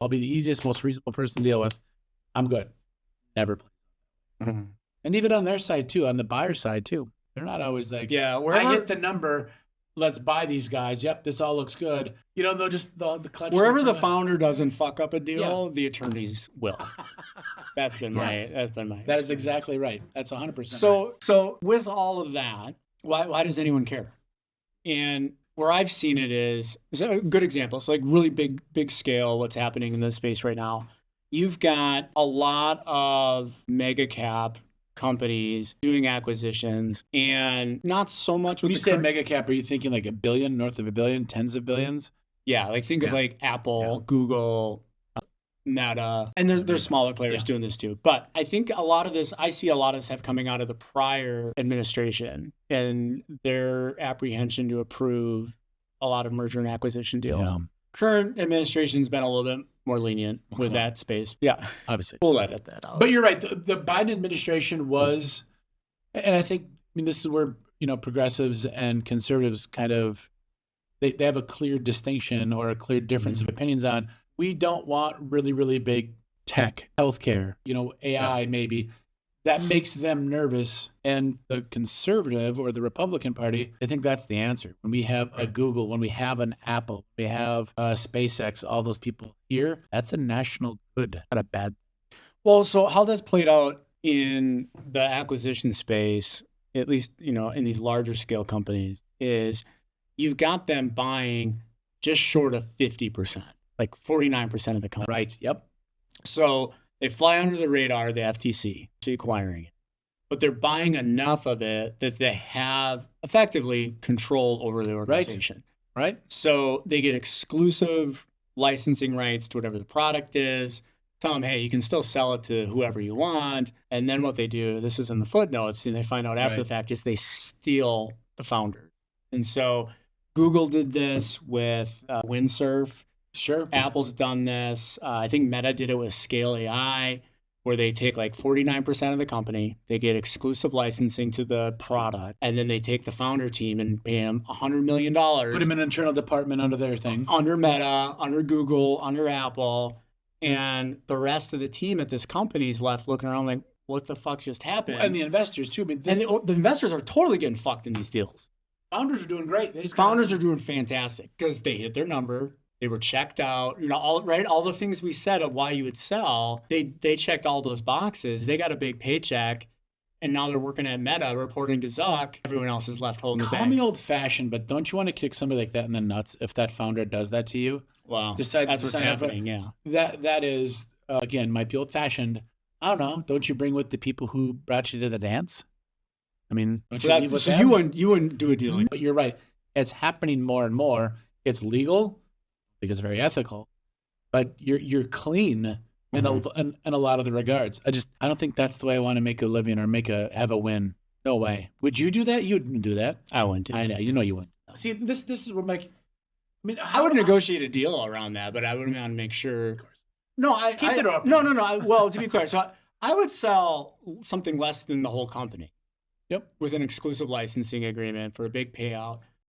I'll be the easiest, most reasonable person to deal with. I'm good. Never play. Mm-hmm. And even on their side too, on the buyer side too, they're not always like, wherever, I hit the number, let's buy these guys. Yep, this all looks good. They'll just the clutch. Wherever the founder doesn't fuck up a deal, the attorneys will. That's been my experience. That is exactly right. That's 100%. So with all of that, why does anyone care? And where I've seen it is a good example. So like really big scale, what's happening in this space right now. You've got a lot of mega cap companies doing acquisitions, and not so much. When you say mega cap, are you thinking like $1 billion, north of $1 billion, tens of billions? Yeah, like think of like Apple, Google, Meta, and there's smaller players doing this too. But I think I see a lot of this have coming out of the prior administration and their apprehension to approve a lot of merger and acquisition deals. Yeah. Current administration's been a little bit more lenient with that space. Yeah, obviously. We'll edit that out. But you're right. The Biden administration was, and I think, this is where, progressives and conservatives kind of, they have a clear distinction or a clear difference of opinions on, we don't want really, really big tech, healthcare, AI maybe. That makes them nervous. And the conservative or the Republican Party, I think that's the answer. When we have a Google, when we have an Apple, we have SpaceX, all those people here, that's a national good, not a bad. Well, so how that's played out in the acquisition space, at least, in these larger scale companies, is you've got them buying just short of 50%, like 49% of the company. Right. Yep. So they fly under the radar, the FTC, to acquiring it. But they're buying enough of it that they have effectively control over the organization. Right. So they get exclusive licensing rights to whatever the product is. Tell them, hey, you can still sell it to whoever you want. And then what they do, this is in the footnotes, and they find out after the fact, is they steal the founder. And so Google did this with Windsurf. Sure. Apple's done this. I think Meta did it with Scale AI, where they take like 49% of the company, they get exclusive licensing to the product, and then they take the founder team and pay them $100 million. Put them in an internal department under their thing. Under Meta, under Google, under Apple, and the rest of the team at this company is left looking around like, what the fuck just happened? And the investors too. And the investors are totally getting fucked in these deals. Founders are doing great. Founders are doing fantastic because they hit their number. They were checked out, all the things we said of why you would sell, they checked all those boxes. They got a big paycheck, and now they're working at Meta, reporting to Zuck. Everyone else is left holding the bag. Call me old-fashioned, but don't you want to kick somebody like that in the nuts if that founder does that to you? Well, decides that's to what's sign happening, yeah. That is, again, might be old-fashioned. I don't know. Don't you bring with the people who brought you to the dance? I mean, don't you leave with them? You wouldn't do a deal like that. But you're right. It's happening more and more. It's legal. Because it's very ethical, but you're clean in a lot of the regards. I don't think that's the way I want to make a living or have a win. No way. Would you do that? You wouldn't do that. I wouldn't do that. I know. You know you wouldn't. See, this is what I would negotiate a deal around that, but I would want to make sure. Of course. No, keep it up. No. Well, to be clear, so I would sell something less than the whole company. Yep. With an exclusive licensing agreement for a big payout.